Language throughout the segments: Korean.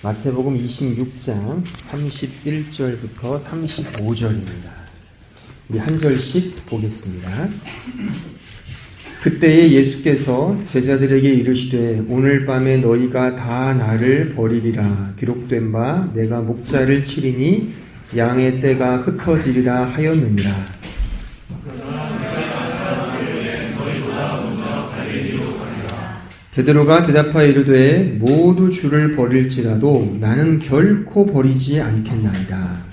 마태복음 26장 31절부터 35절입니다. 우리 한 절씩 보겠습니다. 그때에 예수께서 제자들에게 이르시되 오늘 밤에 너희가 다 나를 버리리라. 기록된 바 내가 목자를 치리니 양의 떼가 흩어지리라 하였느니라. 베드로가 대답하여 이르되 모두 주를 버릴지라도 나는 결코 버리지 않겠나이다.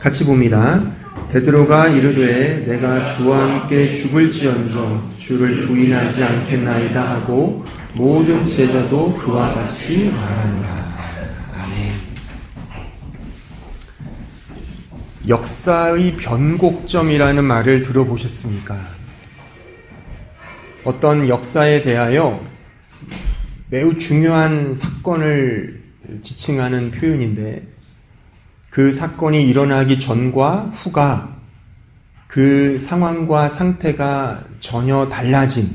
같이 봅니다. 베드로가 이르되 내가 주와 함께 죽을지언정 주를 부인하지 않겠나이다 하고 모든 제자도 그와 같이 말하니라. 아멘. 역사의 변곡점이라는 말을 들어보셨습니까? 어떤 역사에 대하여 매우 중요한 사건을 지칭하는 표현인데 그 사건이 일어나기 전과 후가 그 상황과 상태가 전혀 달라진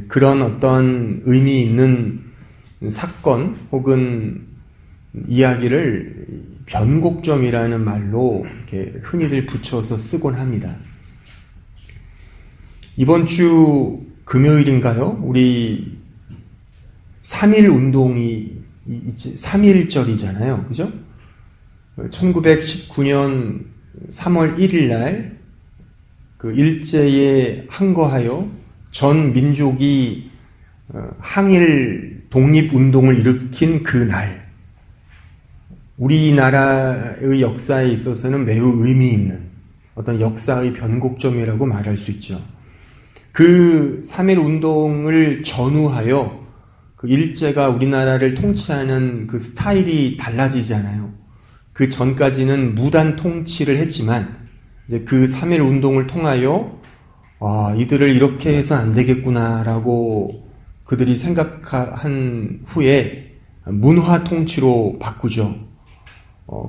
그런 어떤 의미 있는 사건 혹은 이야기를 변곡점이라는 말로 이렇게 흔히들 붙여서 쓰곤 합니다. 이번 주 금요일인가요? 우리 3.1 운동이 3.1절이잖아요. 그죠? 1919년 3월 1일 날 그 일제에 항거하여 전 민족이 항일 독립운동을 일으킨 그 날, 우리나라의 역사에 있어서는 매우 의미 있는 어떤 역사의 변곡점이라고 말할 수 있죠. 그 3.1 운동을 전후하여 그 일제가 우리나라를 통치하는 그 스타일이 달라지잖아요. 그 전까지는 무단 통치를 했지만 이제 그 3.1 운동을 통하여 이들을 이렇게 해서 안 되겠구나라고 그들이 생각한 후에 문화 통치로 바꾸죠.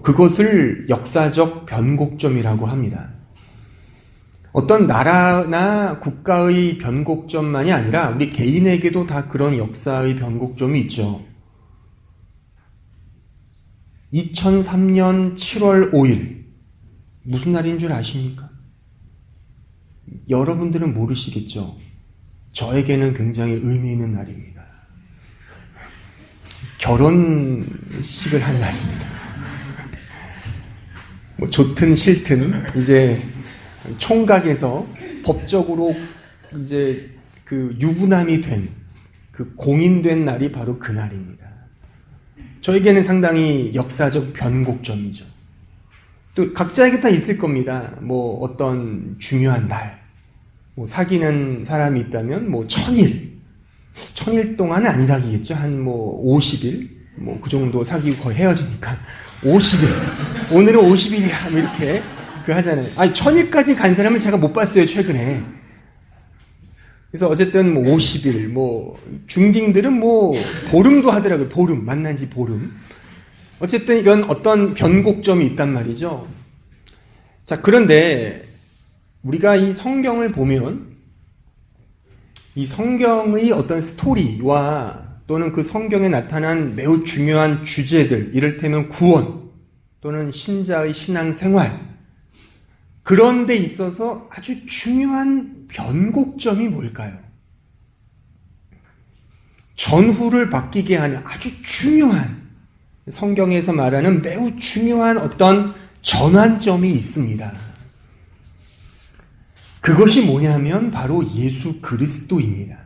그것을 역사적 변곡점이라고 합니다. 어떤 나라나 국가의 변곡점만이 아니라 우리 개인에게도 다 그런 역사의 변곡점이 있죠. 2003년 7월 5일 무슨 날인 줄 아십니까? 여러분들은 모르시겠죠? 저에게는 굉장히 의미 있는 날입니다. 결혼식을 한 날입니다. 뭐 좋든 싫든 이제 총각에서 법적으로 이제 그 유부남이 된 그 공인된 날이 바로 그 날입니다. 저에게는 상당히 역사적 변곡점이죠. 또 각자에게 다 있을 겁니다. 뭐 어떤 중요한 날, 뭐 사귀는 사람이 있다면 뭐 1000일 동안은 안 사귀겠죠. 한 뭐 50일, 뭐 그 정도 사귀고 거의 헤어지니까 50일. 오늘은 50일이야. 뭐 이렇게 하잖아요. 아니 1000일까지 간 사람을 제가 못 봤어요 최근에. 그래서 어쨌든 뭐 50일, 뭐 중딩들은 뭐 보름도 하더라고요. 보름, 만난 지 보름. 어쨌든 이런 어떤 변곡점이 있단 말이죠. 자, 그런데 우리가 이 성경을 보면 이 성경의 어떤 스토리와 또는 그 성경에 나타난 매우 중요한 주제들, 이를테면 구원 또는 신자의 신앙생활, 그런 데 있어서 아주 중요한 변곡점이 뭘까요? 전후를 바뀌게 하는 아주 중요한, 성경에서 말하는 매우 중요한 어떤 전환점이 있습니다. 그것이 뭐냐면 바로 예수 그리스도입니다.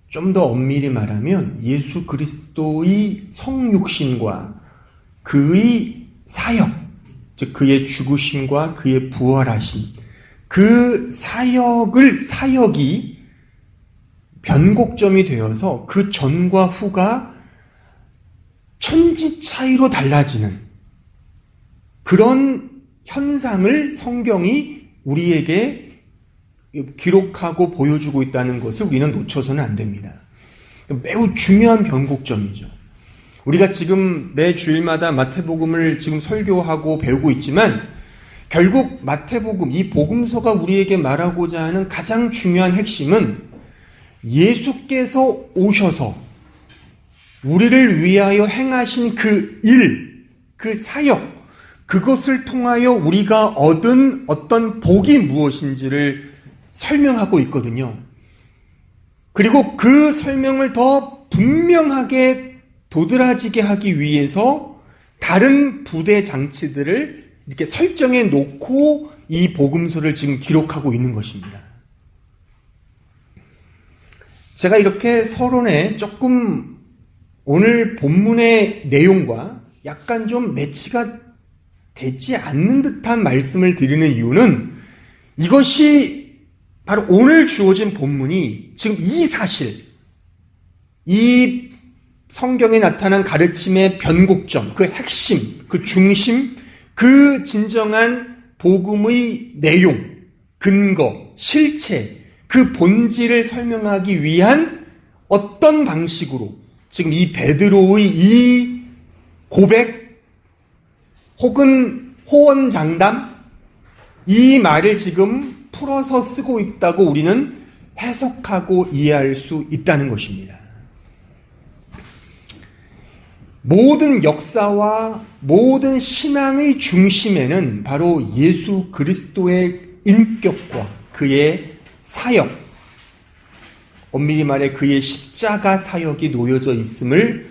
좀 더 엄밀히 말하면 예수 그리스도의 성육신과 그의 사역, 즉 그의 죽으심과 그의 부활하심, 그 사역이 변곡점이 되어서 그 전과 후가 천지 차이로 달라지는 그런 현상을 성경이 우리에게 기록하고 보여주고 있다는 것을 우리는 놓쳐서는 안 됩니다. 매우 중요한 변곡점이죠. 우리가 지금 매 주일마다 마태복음을 지금 설교하고 배우고 있지만 결국 마태복음, 이 복음서가 우리에게 말하고자 하는 가장 중요한 핵심은 예수께서 오셔서 우리를 위하여 행하신 그 일, 그 사역, 그것을 통하여 우리가 얻은 어떤 복이 무엇인지를 설명하고 있거든요. 그리고 그 설명을 더 분명하게 도드라지게 하기 위해서 다른 부대 장치들을 이렇게 설정해 놓고 이 복음서를 지금 기록하고 있는 것입니다. 제가 이렇게 서론에 조금 오늘 본문의 내용과 약간 좀 매치가 되지 않는 듯한 말씀을 드리는 이유는 이것이 바로 오늘 주어진 본문이 지금 이 사실, 이 성경에 나타난 가르침의 변곡점, 그 핵심, 그 중심, 그 진정한 복음의 내용, 근거, 실체, 그 본질을 설명하기 위한 어떤 방식으로 지금 이 베드로의 이 고백 혹은 호언장담, 이 말을 지금 풀어서 쓰고 있다고 우리는 해석하고 이해할 수 있다는 것입니다. 모든 역사와 모든 신앙의 중심에는 바로 예수 그리스도의 인격과 그의 사역, 엄밀히 말해 그의 십자가 사역이 놓여져 있음을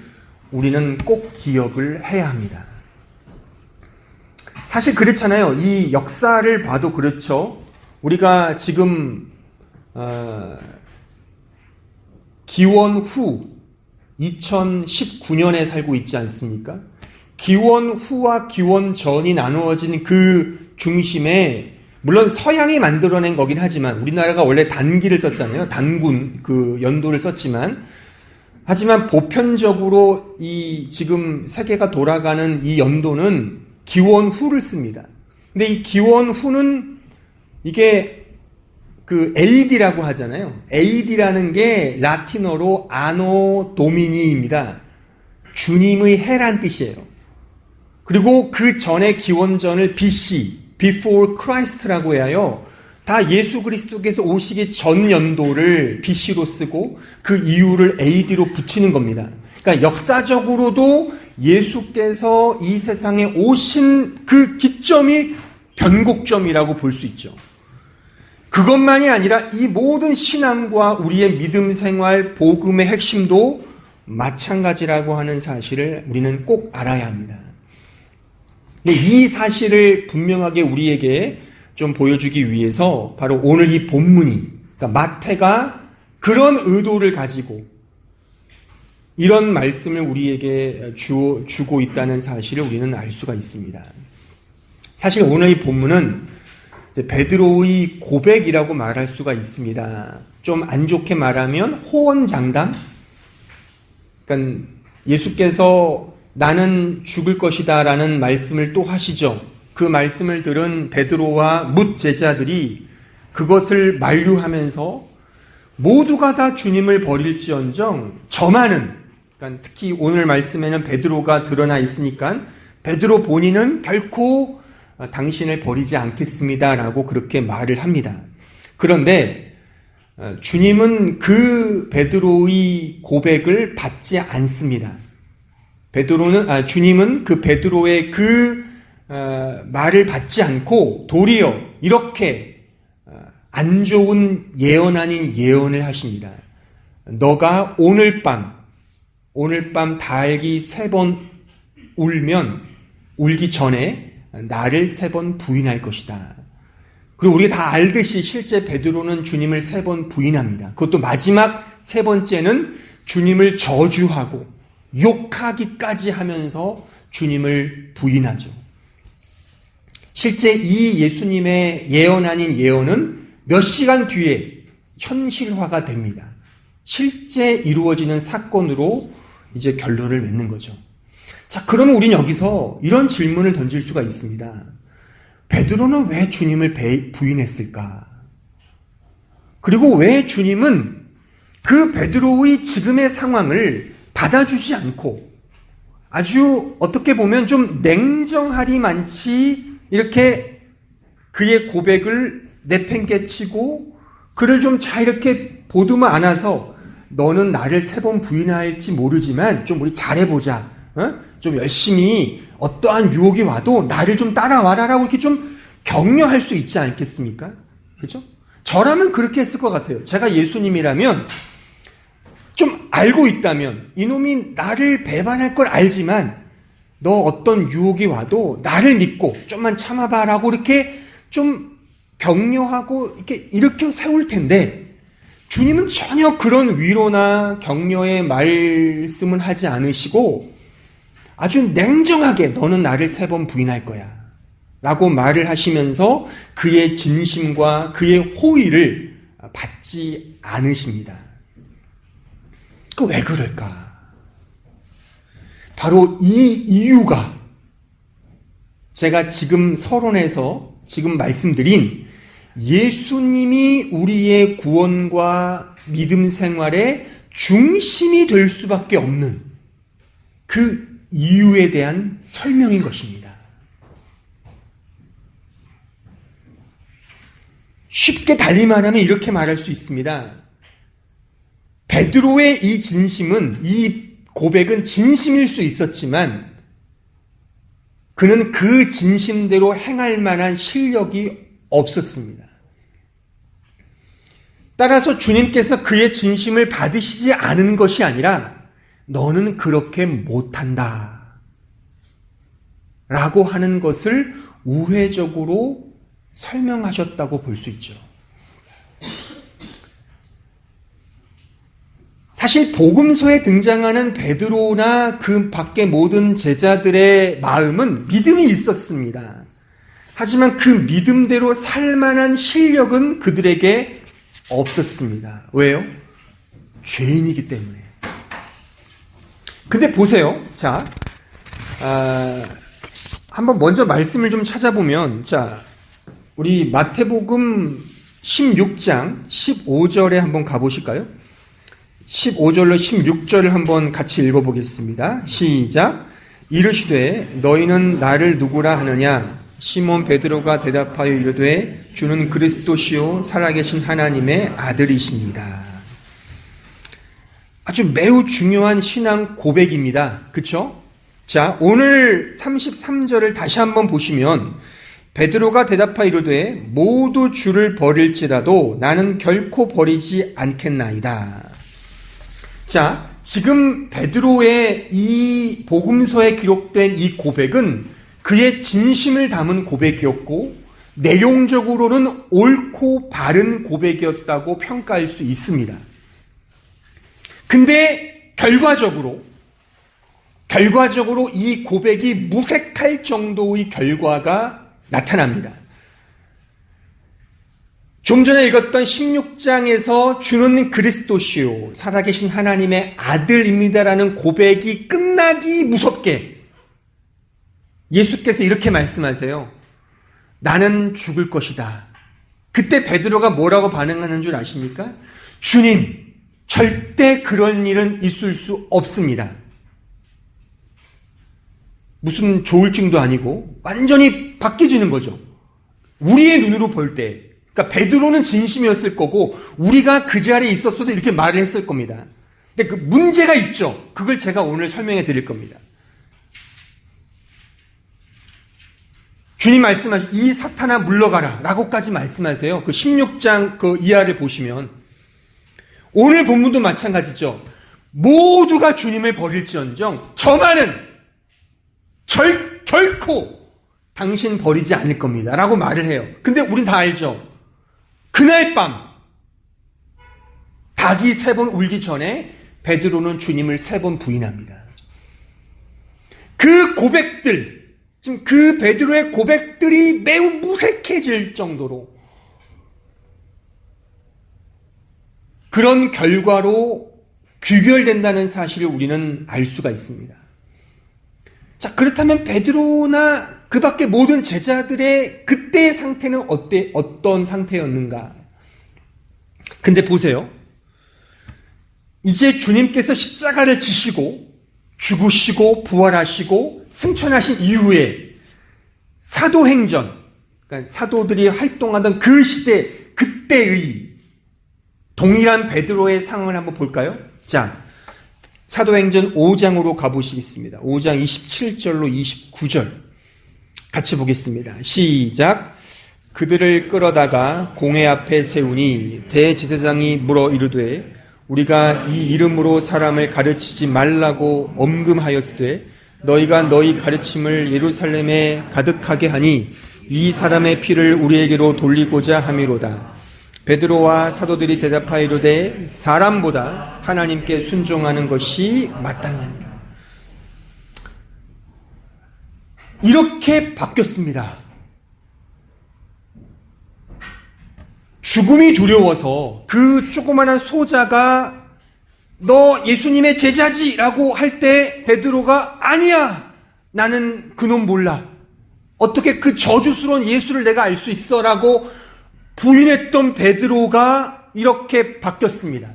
우리는 꼭 기억을 해야 합니다. 사실 그렇잖아요. 이 역사를 봐도 그렇죠. 우리가 지금 기원 후 2019년에 살고 있지 않습니까? 기원 후와 기원 전이 나누어진 그 중심에 물론 서양이 만들어낸 거긴 하지만 우리나라가 원래 단기를 썼잖아요. 단군 그 연도를 썼지만 하지만 보편적으로 이 지금 세계가 돌아가는 이 연도는 기원 후를 씁니다. 근데 이 기원 후는 이게 그 AD라고 하잖아요. AD라는 게 라틴어로 아노 도미니입니다. 주님의 해란 뜻이에요. 그리고 그 전에 기원전을 BC, Before Christ라고 해요. 다 예수 그리스도께서 오시기 전 연도를 BC로 쓰고 그 이유를 AD로 붙이는 겁니다. 그러니까 역사적으로도 예수께서 이 세상에 오신 그 기점이 변곡점이라고 볼 수 있죠. 그것만이 아니라 이 모든 신앙과 우리의 믿음 생활, 복음의 핵심도 마찬가지라고 하는 사실을 우리는 꼭 알아야 합니다. 근데 이 사실을 분명하게 우리에게 좀 보여주기 위해서 바로 오늘 이 본문이, 그러니까 마태가 그런 의도를 가지고 이런 말씀을 우리에게 주고 있다는 사실을 우리는 알 수가 있습니다. 사실 오늘 이 본문은 베드로의 고백이라고 말할 수가 있습니다. 좀 안 좋게 말하면 호언장담? 그러니까 예수께서 나는 죽을 것이다 라는 말씀을 또 하시죠. 그 말씀을 들은 베드로와 뭇 제자들이 그것을 만류하면서 모두가 다 주님을 버릴지언정 저만은, 그러니까 특히 오늘 말씀에는 베드로가 드러나 있으니까 베드로 본인은 결코 당신을 버리지 않겠습니다 라고 그렇게 말을 합니다. 그런데 주님은 그 베드로의 고백을 받지 않습니다. 주님은 그 베드로의 그 말을 받지 않고 도리어 이렇게 안 좋은 예언 아닌 예언을 하십니다. 너가 오늘 밤 닭이 3번 울기 전에 나를 3번 부인할 것이다. 그리고 우리가 다 알듯이 실제 베드로는 주님을 3번 부인합니다. 그것도 마지막 3번째는 주님을 저주하고 욕하기까지 하면서 주님을 부인하죠. 실제 이 예수님의 예언 아닌 예언은 몇 시간 뒤에 현실화가 됩니다. 실제 이루어지는 사건으로 이제 결론을 맺는 거죠. 자, 그러면 우리는 여기서 이런 질문을 던질 수가 있습니다. 베드로는 왜 주님을 부인했을까? 그리고 왜 주님은 그 베드로의 지금의 상황을 받아주지 않고 아주 어떻게 보면 좀 냉정하리만치 이렇게 그의 고백을 내팽개치고 그를 좀 잘 이렇게 보듬어 안아서 너는 나를 3번 부인할지 모르지만 좀 우리 잘해보자. 좀 열심히 어떠한 유혹이 와도 나를 좀 따라와라라고 이렇게 좀 격려할 수 있지 않겠습니까? 그죠? 저라면 그렇게 했을 것 같아요. 제가 예수님이라면 좀 알고 있다면 이놈이 나를 배반할 걸 알지만 너 어떤 유혹이 와도 나를 믿고 좀만 참아봐라고 이렇게 좀 격려하고 이렇게 세울 텐데 주님은 전혀 그런 위로나 격려의 말씀은 하지 않으시고 아주 냉정하게 너는 나를 3번 부인할 거야 라고 말을 하시면서 그의 진심과 그의 호의를 받지 않으십니다. 그 왜 그럴까? 바로 이 이유가 제가 지금 서론에서 지금 말씀드린 예수님이 우리의 구원과 믿음 생활의 중심이 될 수밖에 없는 그 이유에 대한 설명인 것입니다. 쉽게 달리 말하면 이렇게 말할 수 있습니다. 베드로의 이 진심은, 이 고백은 진심일 수 있었지만 그는 그 진심대로 행할 만한 실력이 없었습니다. 따라서 주님께서 그의 진심을 받으시지 않은 것이 아니라 너는 그렇게 못한다 라고 하는 것을 우회적으로 설명하셨다고 볼 수 있죠. 사실 복음서에 등장하는 베드로나 그 밖의 모든 제자들의 마음은 믿음이 있었습니다. 하지만 그 믿음대로 살 만한 실력은 그들에게 없었습니다. 왜요? 죄인이기 때문에. 근데 보세요. 자, 한번 먼저 말씀을 좀 찾아보면, 자, 우리 마태복음 16장 15절에 한번 가보실까요? 15절로 16절을 한번 같이 읽어보겠습니다. 시작. 이르시되 너희는 나를 누구라 하느냐? 시몬 베드로가 대답하여 이르되 주는 그리스도시요 살아계신 하나님의 아들이십니다. 아주 매우 중요한 신앙 고백입니다. 그렇죠? 자, 오늘 33절을 다시 한번 보시면 베드로가 대답하여 이르되 모두 주를 버릴지라도 나는 결코 버리지 않겠나이다. 자, 지금 베드로의 이 복음서에 기록된 이 고백은 그의 진심을 담은 고백이었고 내용적으로는 옳고 바른 고백이었다고 평가할 수 있습니다. 근데 결과적으로 이 고백이 무색할 정도의 결과가 나타납니다. 좀 전에 읽었던 16장에서 주는 그리스도시요 살아계신 하나님의 아들입니다라는 고백이 끝나기 무섭게 예수께서 이렇게 말씀하세요. 나는 죽을 것이다. 그때 베드로가 뭐라고 반응하는 줄 아십니까? 주님, 절대 그런 일은 있을 수 없습니다. 무슨 조울증도 아니고 완전히 바뀌어지는 거죠. 우리의 눈으로 볼 때. 그러니까 베드로는 진심이었을 거고 우리가 그 자리에 있었어도 이렇게 말을 했을 겁니다. 근데 그 문제가 있죠. 그걸 제가 오늘 설명해 드릴 겁니다. 주님 말씀하신 이 사탄아 물러가라 라고까지 말씀하세요. 그 16장 그 이하를 보시면 오늘 본문도 마찬가지죠. 모두가 주님을 버릴지언정 저만은 결코 당신 버리지 않을 겁니다 라고 말을 해요. 근데 우린 다 알죠. 그날 밤 닭이 3번 울기 전에 베드로는 주님을 3번 부인합니다. 그 고백들, 지금 그 베드로의 고백들이 매우 무색해질 정도로 그런 결과로 귀결된다는 사실을 우리는 알 수가 있습니다. 자, 그렇다면 베드로나 그 밖에 모든 제자들의 그때의 상태는 어떤 상태였는가? 근데 보세요. 이제 주님께서 십자가를 지시고 죽으시고 부활하시고 승천하신 이후에 사도행전, 그러니까 사도들이 활동하던 그 시대, 그때의 동일한 베드로의 상황을 한번 볼까요? 자, 사도행전 5장으로 가보시겠습니다. 5장 27절로 29절 같이 보겠습니다. 시작. 그들을 끌어다가 공회 앞에 세우니 대제사장이 물어 이르되 우리가 이 이름으로 사람을 가르치지 말라고 엄금하였으되 너희가 너희 가르침을 예루살렘에 가득하게 하니 이 사람의 피를 우리에게로 돌리고자 함이로다. 베드로와 사도들이 대답하여 이르되 사람보다 하나님께 순종하는 것이 마땅하니라. 이렇게 바뀌었습니다. 죽음이 두려워서 그 조그마한 소자가 너 예수님의 제자지라고 할 때 베드로가 아니야, 나는 그놈 몰라, 어떻게 그 저주스러운 예수를 내가 알 수 있어 라고 부인했던 베드로가 이렇게 바뀌었습니다.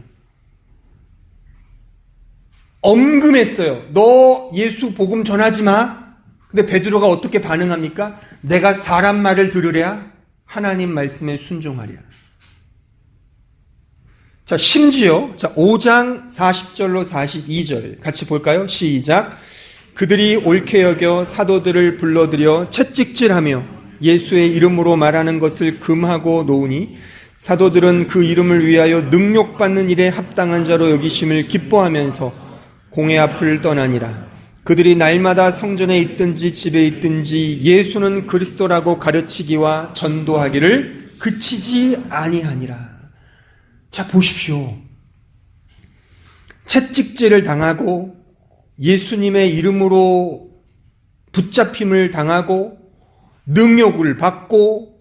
엄금했어요. 너 예수 복음 전하지 마. 근데 베드로가 어떻게 반응합니까? 내가 사람 말을 들으랴 하나님 말씀에 순종하랴. 자, 심지어 5장 40절로 42절 같이 볼까요? 시작. 그들이 옳게 여겨 사도들을 불러들여 채찍질하며 예수의 이름으로 말하는 것을 금하고 놓으니 사도들은 그 이름을 위하여 능욕받는 일에 합당한 자로 여기심을 기뻐하면서 공회 앞을 떠나니라. 그들이 날마다 성전에 있든지 집에 있든지 예수는 그리스도라고 가르치기와 전도하기를 그치지 아니하니라. 자, 보십시오. 채찍질을 당하고 예수님의 이름으로 붙잡힘을 당하고 능욕을 받고,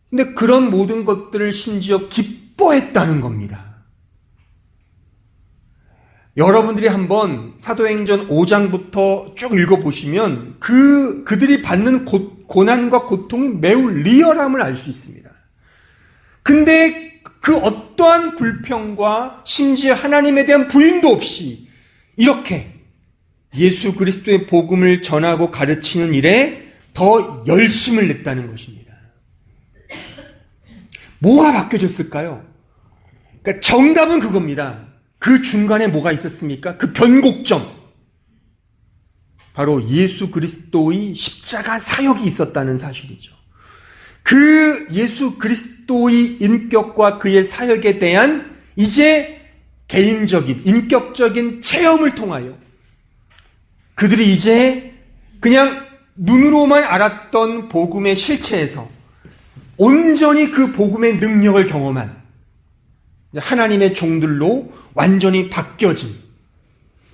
근데 그런 모든 것들을 심지어 기뻐했다는 겁니다. 여러분들이 한번 사도행전 5장부터 쭉 읽어보시면 그들이 받는 고난과 고통이 매우 리얼함을 알 수 있습니다. 근데 그 어떠한 불평과 심지어 하나님에 대한 부인도 없이 이렇게 예수 그리스도의 복음을 전하고 가르치는 일에 더 열심을 냈다는 것입니다. 뭐가 바뀌어졌을까요? 그러니까 정답은 그겁니다. 그 중간에 뭐가 있었습니까? 그 변곡점. 바로 예수 그리스도의 십자가 사역이 있었다는 사실이죠. 그 예수 그리스도의 인격과 그의 사역에 대한 이제 개인적인, 인격적인 체험을 통하여 그들이 이제 그냥 눈으로만 알았던 복음의 실체에서 온전히 그 복음의 능력을 경험한 하나님의 종들로 완전히 바뀌어진,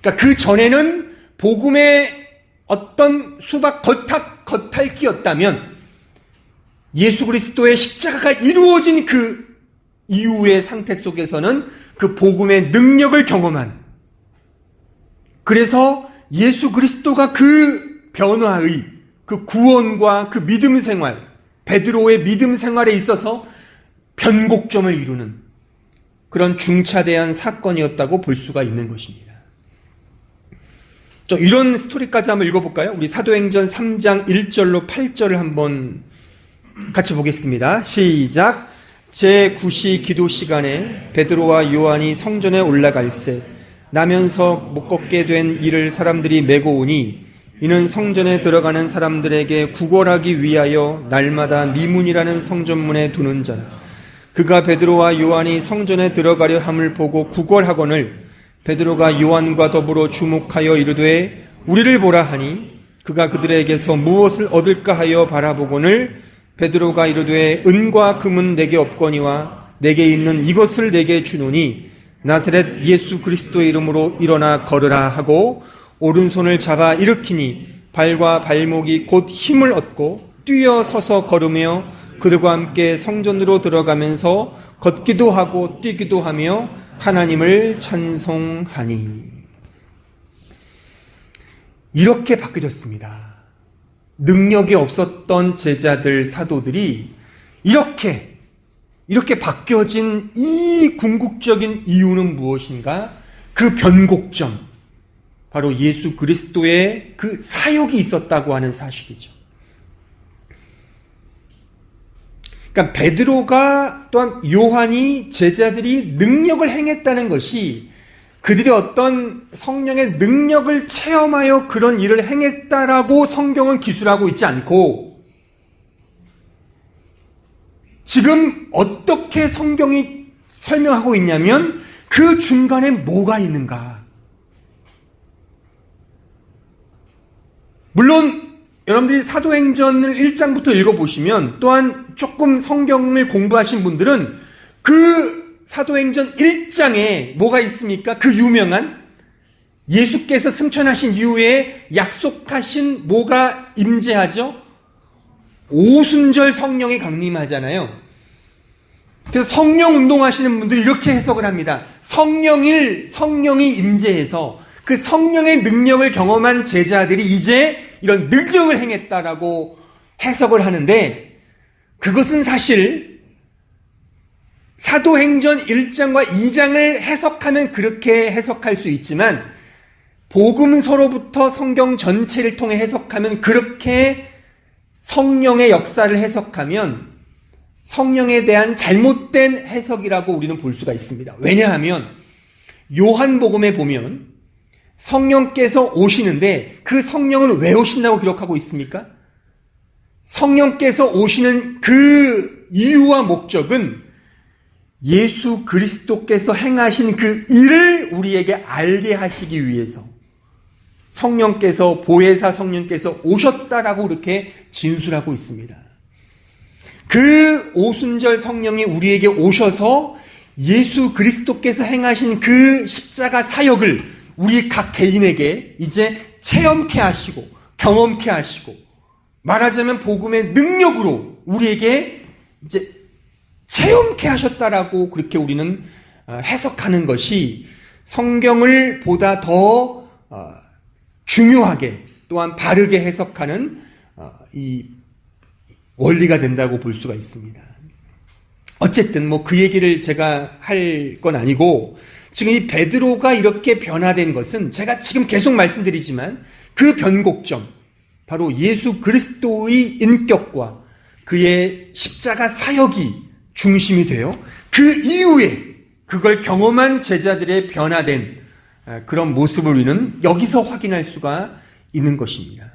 그러니까 그 전에는 복음의 어떤 수박 겉핥기였다면 예수 그리스도의 십자가가 이루어진 그 이후의 상태 속에서는 그 복음의 능력을 경험한, 그래서 예수 그리스도가 그 변화의 그 구원과 그 믿음 생활, 베드로의 믿음 생활에 있어서 변곡점을 이루는 그런 중차대한 사건이었다고 볼 수가 있는 것입니다. 이런 스토리까지 한번 읽어볼까요? 우리 사도행전 3장 1절로 8절을 한번 같이 보겠습니다. 시작. 제9시 기도 시간에 베드로와 요한이 성전에 올라갈새 나면서 못 걷게 된 이를 사람들이 메고 오니 이는 성전에 들어가는 사람들에게 구걸하기 위하여 날마다 미문이라는 성전문에 두는 자라. 그가 베드로와 요한이 성전에 들어가려 함을 보고 구걸하거늘 베드로가 요한과 더불어 주목하여 이르되 우리를 보라 하니 그가 그들에게서 무엇을 얻을까 하여 바라보거늘 베드로가 이르되 은과 금은 내게 없거니와 내게 있는 이것을 내게 주노니 나사렛 예수 그리스도의 이름으로 일어나 걸으라 하고 오른손을 잡아 일으키니 발과 발목이 곧 힘을 얻고 뛰어 서서 걸으며 그들과 함께 성전으로 들어가면서 걷기도 하고 뛰기도 하며 하나님을 찬송하니. 이렇게 바뀌어졌습니다. 능력이 없었던 제자들, 사도들이 이렇게 바뀌어진 이 궁극적인 이유는 무엇인가? 그 변곡점, 바로 예수 그리스도의 그 사역이 있었다고 하는 사실이죠. 그러니까 베드로가 또한 요한이 제자들이 능력을 행했다는 것이 그들이 어떤 성령의 능력을 체험하여 그런 일을 행했다라고 성경은 기술하고 있지 않고, 지금 어떻게 성경이 설명하고 있냐면 그 중간에 뭐가 있는가. 물론 여러분들이 사도행전을 1장부터 읽어보시면, 또한 조금 성경을 공부하신 분들은 그 사도행전 1장에 뭐가 있습니까? 그 유명한 예수께서 승천하신 이후에 약속하신 뭐가 임재하죠? 오순절 성령이 강림하잖아요. 그래서 성령 운동하시는 분들이 이렇게 해석을 합니다. 성령이 임재해서 그 성령의 능력을 경험한 제자들이 이제 이런 능력을 행했다라고 해석을 하는데, 그것은 사실 사도행전 1장과 2장을 해석하면 그렇게 해석할 수 있지만, 복음서로부터 성경 전체를 통해 해석하면, 그렇게 성령의 역사를 해석하면 성령에 대한 잘못된 해석이라고 우리는 볼 수가 있습니다. 왜냐하면 요한복음에 보면 성령께서 오시는데 그 성령은 왜 오신다고 기록하고 있습니까? 성령께서 오시는 그 이유와 목적은 예수 그리스도께서 행하신 그 일을 우리에게 알게 하시기 위해서, 성령께서, 보혜사 성령께서 오셨다라고 그렇게 진술하고 있습니다. 그 오순절 성령이 우리에게 오셔서 예수 그리스도께서 행하신 그 십자가 사역을 우리 각 개인에게 이제 체험케 하시고 경험케 하시고, 말하자면 복음의 능력으로 우리에게 이제 체험케 하셨다라고 그렇게 우리는 해석하는 것이 성경을 보다 더 중요하게, 또한 바르게 해석하는 이 원리가 된다고 볼 수가 있습니다. 어쨌든 뭐 그 얘기를 제가 할 건 아니고, 지금 이 베드로가 이렇게 변화된 것은 제가 지금 계속 말씀드리지만 그 변곡점, 바로 예수 그리스도의 인격과 그의 십자가 사역이 중심이 되어 그 이후에 그걸 경험한 제자들의 변화된 그런 모습을 우리는 여기서 확인할 수가 있는 것입니다.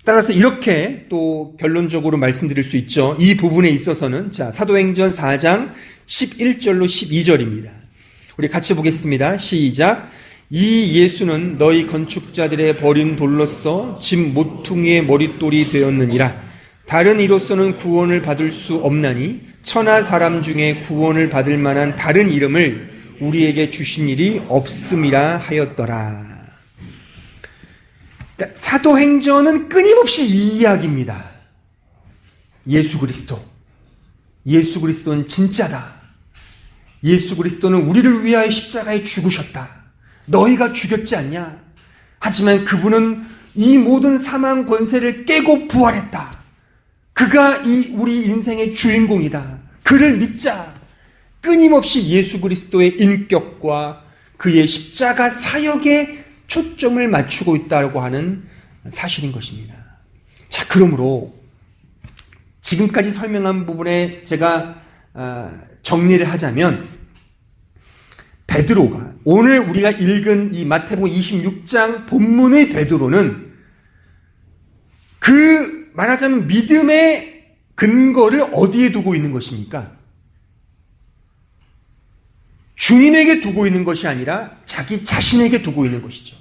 따라서 이렇게 또 결론적으로 말씀드릴 수 있죠. 이 부분에 있어서는 자, 사도행전 4장 11절로 12절입니다. 우리 같이 보겠습니다. 시작. 이 예수는 너희 건축자들의 버린 돌로서 집 모퉁이의 머릿돌이 되었느니라. 다른 이로서는 구원을 받을 수 없나니 천하 사람 중에 구원을 받을 만한 다른 이름을 우리에게 주신 일이 없음이라 하였더라. 사도행전은 끊임없이 이 이야기입니다. 예수 그리스도. 예수 그리스도는 진짜다. 예수 그리스도는 우리를 위하여 십자가에 죽으셨다. 너희가 죽였지 않냐? 하지만 그분은 이 모든 사망 권세를 깨고 부활했다. 그가 우리 인생의 주인공이다. 그를 믿자. 끊임없이 예수 그리스도의 인격과 그의 십자가 사역에 초점을 맞추고 있다고 하는 사실인 것입니다. 자, 그러므로 지금까지 설명한 부분에 제가 정리를 하자면, 베드로가, 오늘 우리가 읽은 이 마태복음 26장 본문의 베드로는 그 말하자면 믿음의 근거를 어디에 두고 있는 것입니까? 주님에게 두고 있는 것이 아니라 자기 자신에게 두고 있는 것이죠.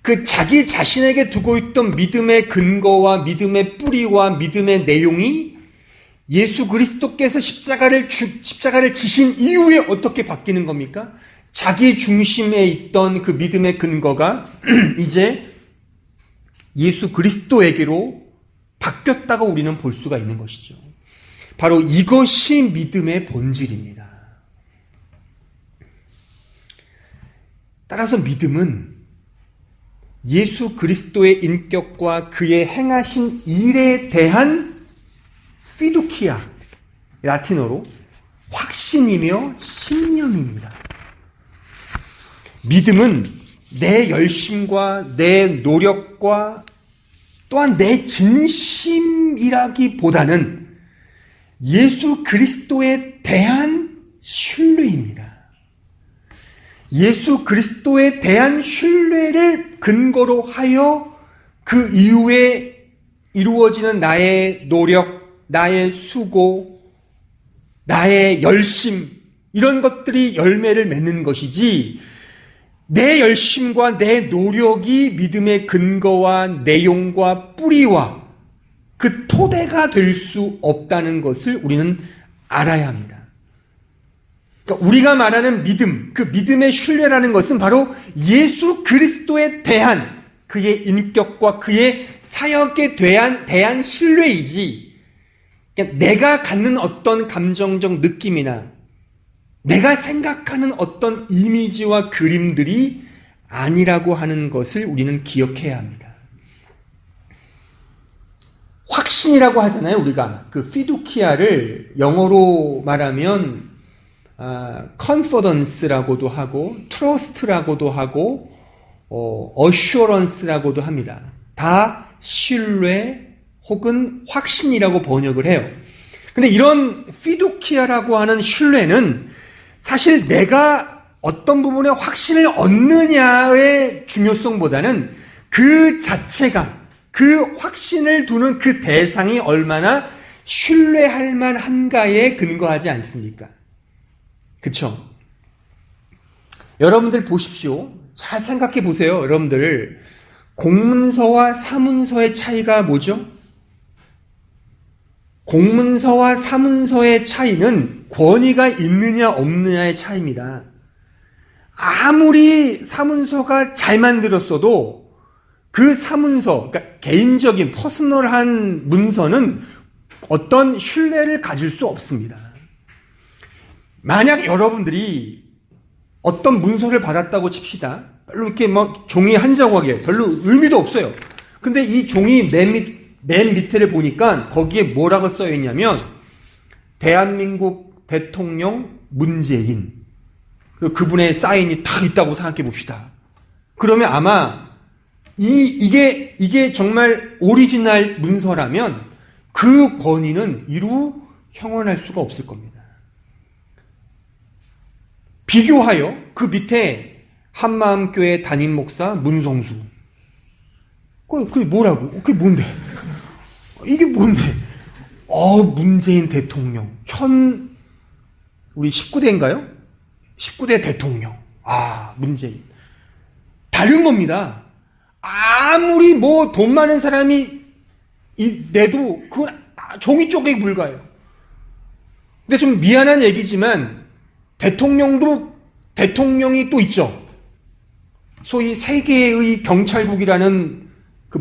그 자기 자신에게 두고 있던 믿음의 근거와 믿음의 뿌리와 믿음의 내용이 예수 그리스도께서 십자가를 지신 이후에 어떻게 바뀌는 겁니까? 자기 중심에 있던 그 믿음의 근거가 이제 예수 그리스도에게로 바뀌었다고 우리는 볼 수가 있는 것이죠. 바로 이것이 믿음의 본질입니다. 따라서 믿음은 예수 그리스도의 인격과 그의 행하신 일에 대한 피두키아, 라틴어로 확신이며 신념입니다. 믿음은 내 열심과 내 노력과 또한 내 진심이라기보다는 예수 그리스도에 대한 신뢰입니다. 예수 그리스도에 대한 신뢰를 근거로 하여 그 이후에 이루어지는 나의 노력, 나의 수고, 나의 열심, 이런 것들이 열매를 맺는 것이지, 내 열심과 내 노력이 믿음의 근거와 내용과 뿌리와 그 토대가 될 수 없다는 것을 우리는 알아야 합니다. 그러니까 우리가 말하는 믿음, 그 믿음의 신뢰라는 것은 바로 예수 그리스도에 대한 그의 인격과 그의 사역에 대한 신뢰이지, 그러니까 내가 갖는 어떤 감정적 느낌이나 내가 생각하는 어떤 이미지와 그림들이 아니라고 하는 것을 우리는 기억해야 합니다. 확신이라고 하잖아요, 우리가. 그 피두키아를 영어로 말하면 confidence라고도 하고 trust라고도 하고 assurance라고도 합니다. 다 신뢰 혹은 확신이라고 번역을 해요. 근데 이런 피두키아라고 하는 신뢰는 사실 내가 어떤 부분에 확신을 얻느냐의 중요성보다는 그 자체가, 그 확신을 두는 그 대상이 얼마나 신뢰할 만한가에 근거하지 않습니까? 그쵸? 여러분들 보십시오. 잘 생각해 보세요. 여러분들, 공문서와 사문서의 차이가 뭐죠? 공문서와 사문서의 차이는 권위가 있느냐 없느냐의 차이입니다. 아무리 사문서가 잘 만들었어도 그 사문서, 그러니까 개인적인 퍼스널한 문서는 어떤 신뢰를 가질 수 없습니다. 만약 여러분들이 어떤 문서를 받았다고 칩시다. 별로 이렇게 종이 한 자국이에요. 별로 의미도 없어요. 근데 이 종이 맨 밑에를 보니까 거기에 뭐라고 써 있냐면 대한민국 대통령 문재인, 그리고 그분의 사인이 딱 있다고 생각해 봅시다. 그러면 아마 이게 정말 오리지널 문서라면 그 권위는 이루 형언할 수가 없을 겁니다. 비교하여 그 밑에 한마음교회 담임 목사 문성수, 그게 뭐라고? 그게 뭔데? 이게 뭔데? 문재인 대통령. 우리 19대인가요? 19대 대통령. 문재인. 다른 겁니다. 아무리 돈 많은 사람이 내도 그건 종이 쪽에 불과해요. 근데 좀 미안한 얘기지만 대통령이 또 있죠. 소위 세계의 경찰국이라는 그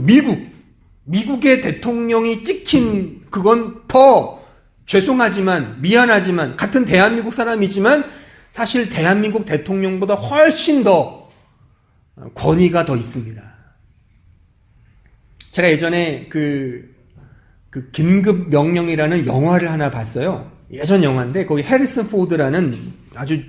미국의 대통령이 찍힌 그건 더 죄송하지만 미안하지만 같은 대한민국 사람이지만 사실 대한민국 대통령보다 훨씬 더 권위가 더 있습니다. 제가 예전에 그 긴급 명령이라는 영화를 하나 봤어요. 예전 영화인데 거기 해리슨 포드라는 아주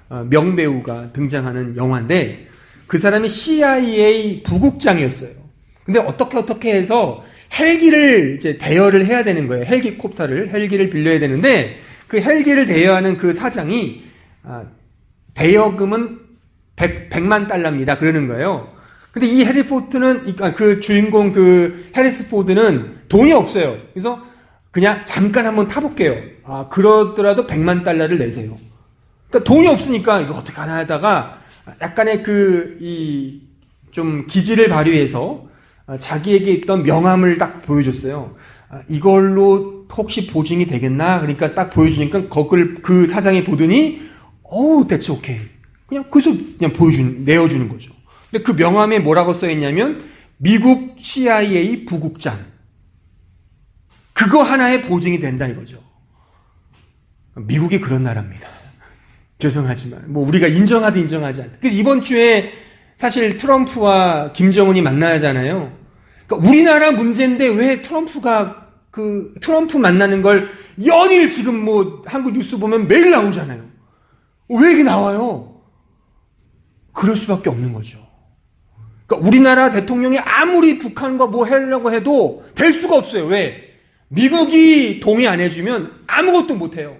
명배우가 등장하는 영화인데 그 사람이 CIA 부국장이었어요. 근데 어떻게 해서 헬기를 이제 대여를 해야 되는 거예요. 헬기를 빌려야 되는데 그 헬기를 대여하는 그 사장이 대여금은 100만 달러입니다. 그러는 거예요. 근데 이 해리 포드는 그 주인공 그 해리스 포드는 돈이 없어요. 그래서 그냥 잠깐 한번 타볼게요. 그러더라도 100만 달러를 내세요. 그러니까 돈이 없으니까 이거 어떻게 하나 하다가 약간의 좀 기지를 발휘해서 자기에게 있던 명함을 딱 보여줬어요. 이걸로 혹시 보증이 되겠나? 그러니까 딱 보여주니까 그 사장이 보더니 대체 오케이. 그래서 내어주는 거죠. 근데 그 명함에 뭐라고 써있냐면 미국 CIA 부국장. 그거 하나에 보증이 된다 이거죠. 미국이 그런 나라입니다. 죄송하지만 우리가 인정하든 인정하지 않든. 그래서 이번 주에 사실 트럼프와 김정은이 만나야 하잖아요. 그러니까 우리나라 문제인데 왜 트럼프 만나는 걸 연일 지금 한국 뉴스 보면 매일 나오잖아요. 왜 이게 나와요? 그럴 수밖에 없는 거죠. 그러니까 우리나라 대통령이 아무리 북한과 뭐 하려고 해도 될 수가 없어요. 왜? 미국이 동의 안 해주면 아무것도 못 해요.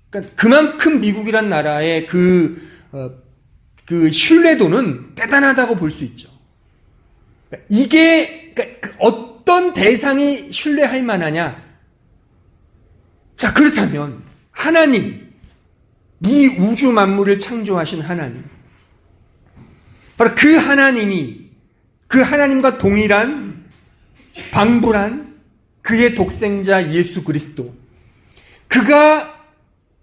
그러니까 그만큼 미국이란 나라의 그 신뢰도는 대단하다고 볼 수 있죠. 그러니까 이게 어떤 대상이 신뢰할 만하냐? 자, 그렇다면 하나님, 이 우주 만물을 창조하신 하나님, 바로 그 하나님이 그 하나님과 동일한 방불한 그의 독생자 예수 그리스도, 그가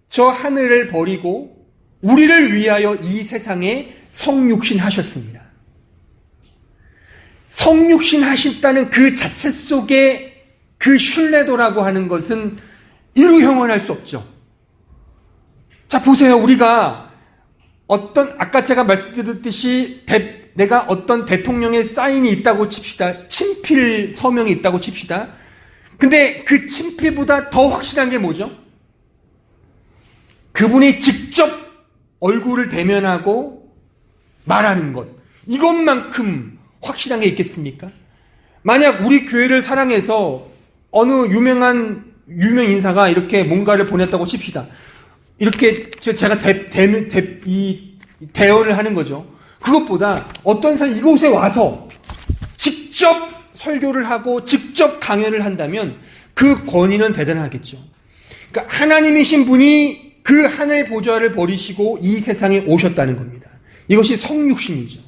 저 하늘을 버리고 우리를 위하여 이 세상에 성육신하셨습니다. 성육신하셨다는 그 자체 속에 그 신뢰도라고 하는 것은 이루 형언할 수 없죠. 자, 보세요. 우리가 아까 제가 말씀드렸듯이 내가 어떤 대통령의 사인이 있다고 칩시다. 친필 서명이 있다고 칩시다. 근데 그 친필보다 더 확실한 게 뭐죠? 그분이 직접 얼굴을 대면하고 말하는 것. 이것만큼 확실한 게 있겠습니까? 만약 우리 교회를 사랑해서 어느 유명 인사가 이렇게 뭔가를 보냈다고 칩시다. 이렇게 제가 대언을 하는 거죠. 그것보다 어떤 사람이 이곳에 와서 직접 설교를 하고 직접 강연을 한다면 그 권위는 대단하겠죠. 그러니까 하나님이신 분이 그 하늘 보좌를 버리시고 이 세상에 오셨다는 겁니다. 이것이 성육신이죠.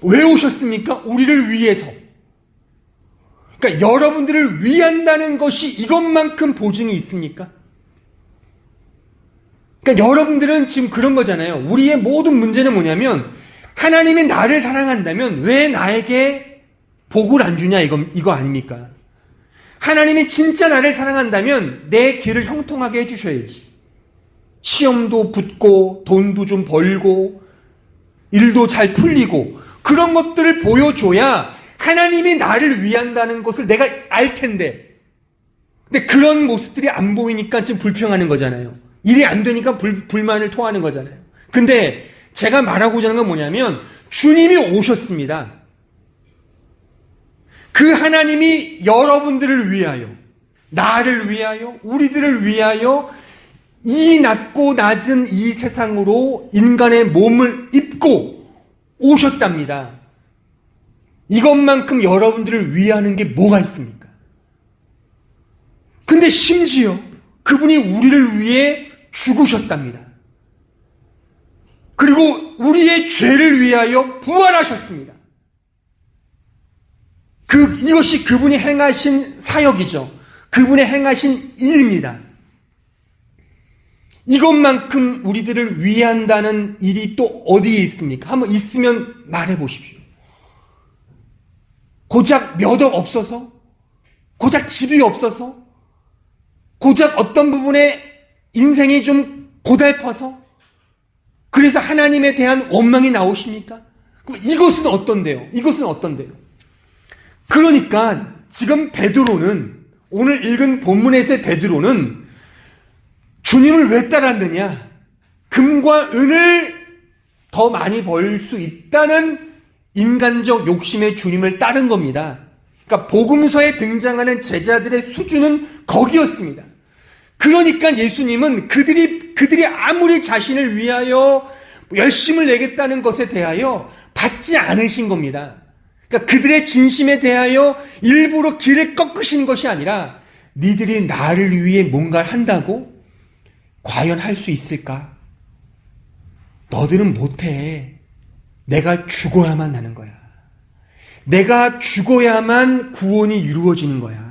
왜 오셨습니까? 우리를 위해서. 그러니까 여러분들을 위한다는 것이 이것만큼 보증이 있습니까? 그러니까 여러분들은 지금 그런 거잖아요. 우리의 모든 문제는 뭐냐면 하나님이 나를 사랑한다면 왜 나에게 복을 안 주냐 이거 아닙니까? 하나님이 진짜 나를 사랑한다면 내 길을 형통하게 해주셔야지. 시험도 붙고 돈도 좀 벌고 일도 잘 풀리고 그런 것들을 보여줘야 하나님이 나를 위한다는 것을 내가 알 텐데, 근데 그런 모습들이 안 보이니까 지금 불평하는 거잖아요. 일이 안 되니까 불만을 토하는 거잖아요. 근데 제가 말하고자 하는 건 뭐냐면 주님이 오셨습니다. 그 하나님이 여러분들을 위하여, 나를 위하여, 우리들을 위하여 이 낮고 낮은 이 세상으로 인간의 몸을 입고 오셨답니다. 이것만큼 여러분들을 위하는 게 뭐가 있습니까? 근데 심지어 그분이 우리를 위해 죽으셨답니다. 그리고 우리의 죄를 위하여 부활하셨습니다. 이것이 그분이 행하신 사역이죠. 그분의 행하신 일입니다. 이것만큼 우리들을 위한다는 일이 또 어디에 있습니까? 한번 있으면 말해 보십시오. 고작 몇 억 없어서? 고작 집이 없어서? 고작 어떤 부분에 인생이 좀 고달퍼서? 그래서 하나님에 대한 원망이 나오십니까? 그럼 이것은 어떤데요? 이것은 어떤데요? 그러니까 지금 베드로는, 오늘 읽은 본문에서의 베드로는 주님을 왜 따랐느냐? 금과 은을 더 많이 벌 수 있다는 인간적 욕심의 주님을 따른 겁니다. 그러니까 복음서에 등장하는 제자들의 수준은 거기였습니다. 그러니까 예수님은 그들이 아무리 자신을 위하여 열심을 내겠다는 것에 대하여 받지 않으신 겁니다. 그러니까 그들의 진심에 대하여 일부러 길을 꺾으신 것이 아니라 니들이 나를 위해 뭔가를 한다고? 과연 할 수 있을까? 너들은 못해. 내가 죽어야만 하는 거야. 내가 죽어야만 구원이 이루어지는 거야.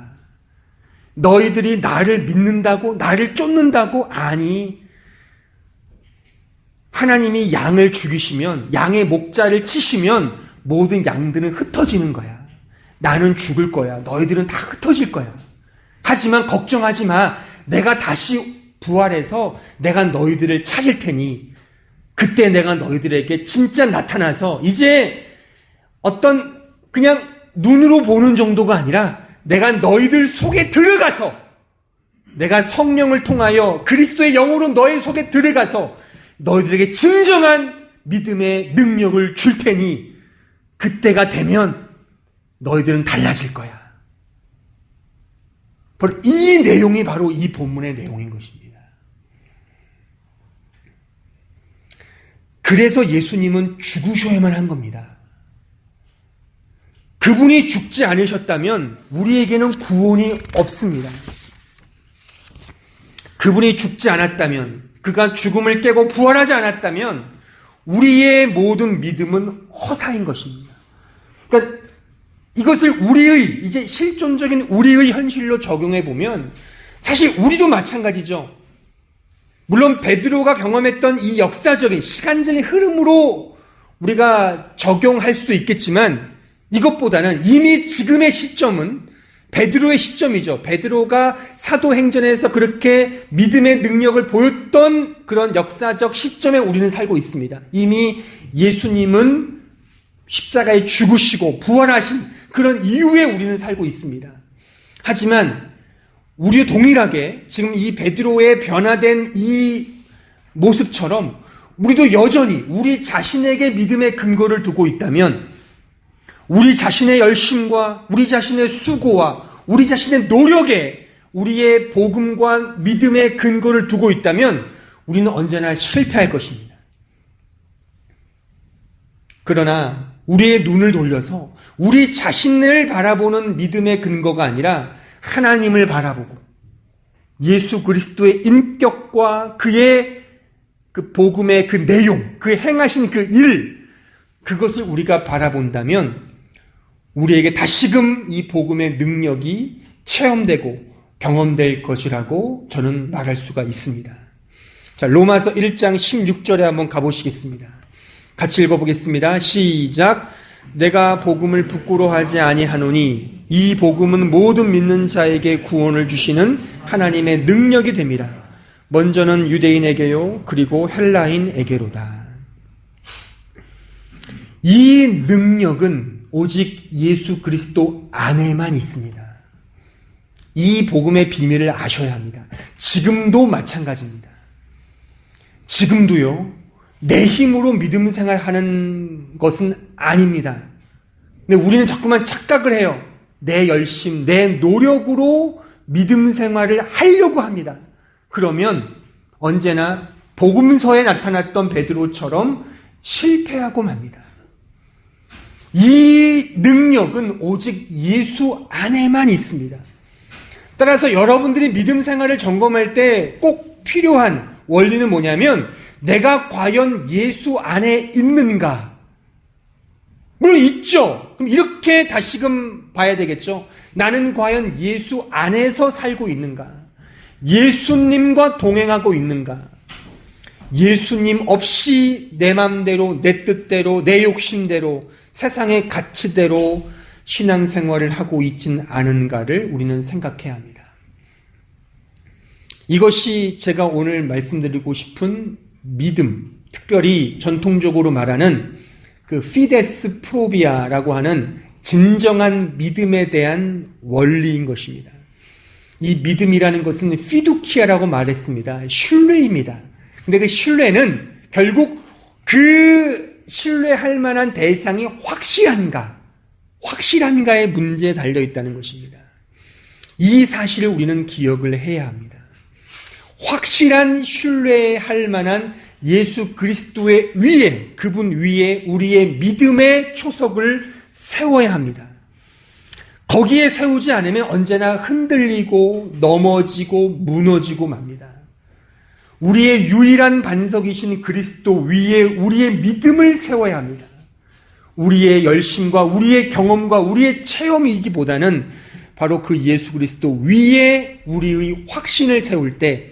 너희들이 나를 믿는다고? 나를 쫓는다고? 아니. 하나님이 양을 죽이시면, 양의 목자를 치시면 모든 양들은 흩어지는 거야. 나는 죽을 거야. 너희들은 다 흩어질 거야. 하지만 걱정하지 마. 내가 다시 부활해서 내가 너희들을 찾을 테니 그때 내가 너희들에게 진짜 나타나서 이제 어떤 그냥 눈으로 보는 정도가 아니라 내가 너희들 속에 들어가서 내가 성령을 통하여 그리스도의 영으로 너희 속에 들어가서 너희들에게 진정한 믿음의 능력을 줄 테니 그때가 되면 너희들은 달라질 거야. 바로 이 내용이 바로 이 본문의 내용인 것입니다. 그래서 예수님은 죽으셔야만 한 겁니다. 그분이 죽지 않으셨다면 우리에게는 구원이 없습니다. 그분이 죽지 않았다면, 그가 죽음을 깨고 부활하지 않았다면 우리의 모든 믿음은 허사인 것입니다. 그러니까 이것을 우리의 이제 실존적인 우리의 현실로 적용해 보면 사실 우리도 마찬가지죠. 물론 베드로가 경험했던 이 역사적인 시간적인 흐름으로 우리가 적용할 수도 있겠지만 이것보다는 이미 지금의 시점은 베드로의 시점이죠. 베드로가 사도행전에서 그렇게 믿음의 능력을 보였던 그런 역사적 시점에 우리는 살고 있습니다. 이미 예수님은 십자가에 죽으시고 부활하신 그런 이후에 우리는 살고 있습니다. 하지만 우리 동일하게 지금 이 베드로의 변화된 이 모습처럼 우리도 여전히 우리 자신에게 믿음의 근거를 두고 있다면 우리 자신의 열심과 우리 자신의 수고와 우리 자신의 노력에 우리의 복음과 믿음의 근거를 두고 있다면 우리는 언제나 실패할 것입니다. 그러나 우리의 눈을 돌려서 우리 자신을 바라보는 믿음의 근거가 아니라 하나님을 바라보고 예수 그리스도의 인격과 그의 그 복음의 그 내용, 그 행하신 그 일, 그것을 우리가 바라본다면 우리에게 다시금 이 복음의 능력이 체험되고 경험될 것이라고 저는 말할 수가 있습니다. 자, 로마서 1장 16절에 한번 가보시겠습니다. 같이 읽어보겠습니다. 시작. 내가 복음을 부끄러워하지 아니하노니 이 복음은 모든 믿는 자에게 구원을 주시는 하나님의 능력이 됨이라. 먼저는 유대인에게요 그리고 헬라인에게로다. 이 능력은 오직 예수 그리스도 안에만 있습니다. 이 복음의 비밀을 아셔야 합니다. 지금도 마찬가지입니다. 지금도요, 내 힘으로 믿음 생활하는 것은 아닙니다. 근데 우리는 자꾸만 착각을 해요. 내 열심, 내 노력으로 믿음 생활을 하려고 합니다. 그러면 언제나 복음서에 나타났던 베드로처럼 실패하고 맙니다. 이 능력은 오직 예수 안에만 있습니다. 따라서 여러분들이 믿음 생활을 점검할 때 꼭 필요한 원리는 뭐냐면 내가 과연 예수 안에 있는가? 물론 있죠. 그럼 이렇게 다시금 봐야 되겠죠. 나는 과연 예수 안에서 살고 있는가? 예수님과 동행하고 있는가? 예수님 없이 내 맘대로, 내 뜻대로, 내 욕심대로 세상의 가치대로 신앙생활을 하고 있진 않은가를 우리는 생각해야 합니다. 이것이 제가 오늘 말씀드리고 싶은 믿음, 특별히 전통적으로 말하는 그 피데스 프로비아라고 하는 진정한 믿음에 대한 원리인 것입니다. 이 믿음이라는 것은 피두키아라고 말했습니다. 신뢰입니다. 근데 그 신뢰는 결국 그 신뢰할 만한 대상이 확실한가의 문제에 달려 있다는 것입니다. 이 사실을 우리는 기억을 해야 합니다. 확실한 신뢰할 만한 예수 그리스도의 위에, 그분 위에 우리의 믿음의 초석을 세워야 합니다. 거기에 세우지 않으면 언제나 흔들리고 넘어지고 무너지고 맙니다. 우리의 유일한 반석이신 그리스도 위에 우리의 믿음을 세워야 합니다. 우리의 열심과 우리의 경험과 우리의 체험이기보다는 바로 그 예수 그리스도 위에 우리의 확신을 세울 때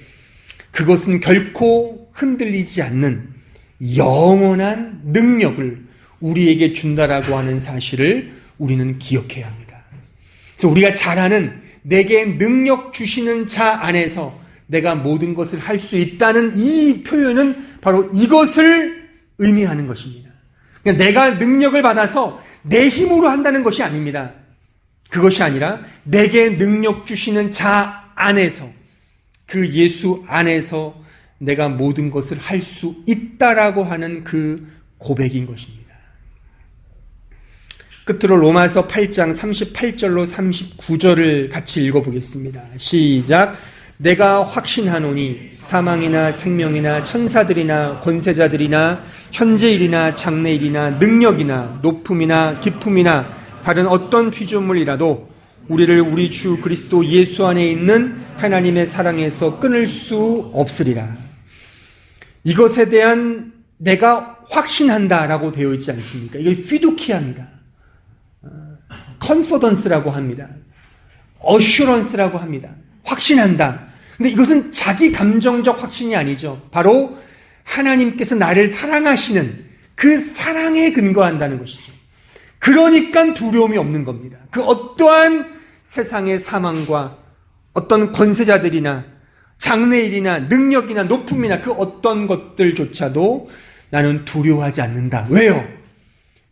그것은 결코 흔들리지 않는 영원한 능력을 우리에게 준다라고 하는 사실을 우리는 기억해야 합니다. 그래서 우리가 잘 아는 내게 능력 주시는 자 안에서 내가 모든 것을 할 수 있다는 이 표현은 바로 이것을 의미하는 것입니다. 그러니까 내가 능력을 받아서 내 힘으로 한다는 것이 아닙니다. 그것이 아니라 내게 능력 주시는 자 안에서 그 예수 안에서 내가 모든 것을 할 수 있다라고 하는 그 고백인 것입니다. 끝으로 로마서 8장 38절로 39절을 같이 읽어보겠습니다. 시작. 내가 확신하노니 사망이나 생명이나 천사들이나 권세자들이나 현재일이나 장래일이나 능력이나 높음이나 깊음이나 다른 어떤 피조물이라도 우리를 우리 주 그리스도 예수 안에 있는 하나님의 사랑에서 끊을 수 없으리라. 이것에 대한 내가 확신한다라고 되어 있지 않습니까? 이게 피두키아입니다. 컨포던스라고 합니다. 어슈런스라고 합니다. 확신한다. 근데 이것은 자기 감정적 확신이 아니죠. 바로 하나님께서 나를 사랑하시는 그 사랑에 근거한다는 것이죠. 그러니까 두려움이 없는 겁니다. 그 어떠한 세상의 사망과 어떤 권세자들이나 장래일이나 능력이나 높음이나 그 어떤 것들조차도 나는 두려워하지 않는다. 왜요?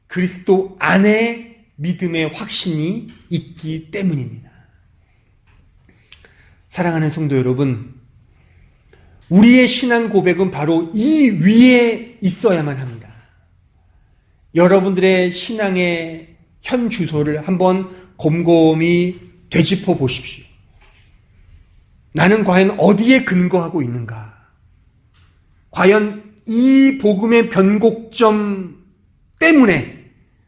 그리스도 안에 믿음의 확신이 있기 때문입니다. 사랑하는 성도 여러분, 우리의 신앙 고백은 바로 이 위에 있어야만 합니다. 여러분들의 신앙의 현 주소를 한번 곰곰이 되짚어 보십시오. 나는 과연 어디에 근거하고 있는가? 과연 이 복음의 변곡점 때문에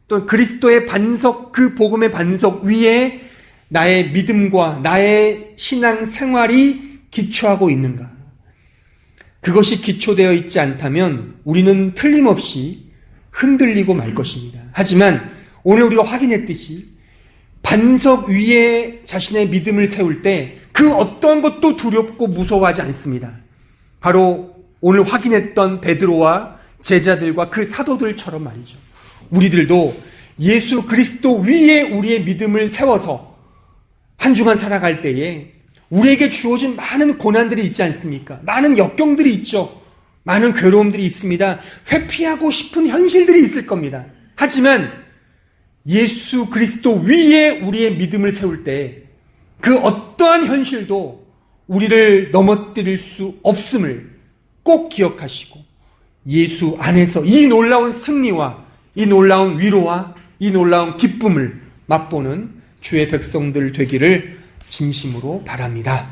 또 그리스도의 반석, 그 복음의 반석 위에 나의 믿음과 나의 신앙 생활이 기초하고 있는가? 그것이 기초되어 있지 않다면 우리는 틀림없이 흔들리고 말 것입니다. 하지만 오늘 우리가 확인했듯이 반석 위에 자신의 믿음을 세울 때 그 어떠한 것도 두렵고 무서워하지 않습니다. 바로 오늘 확인했던 베드로와 제자들과 그 사도들처럼 말이죠. 우리들도 예수 그리스도 위에 우리의 믿음을 세워서 한 주간 살아갈 때에 우리에게 주어진 많은 고난들이 있지 않습니까? 많은 역경들이 있죠. 많은 괴로움들이 있습니다. 회피하고 싶은 현실들이 있을 겁니다. 하지만 예수 그리스도 위에 우리의 믿음을 세울 때 그 어떠한 현실도 우리를 넘어뜨릴 수 없음을 꼭 기억하시고 예수 안에서 이 놀라운 승리와 이 놀라운 위로와 이 놀라운 기쁨을 맛보는 주의 백성들 되기를 진심으로 바랍니다.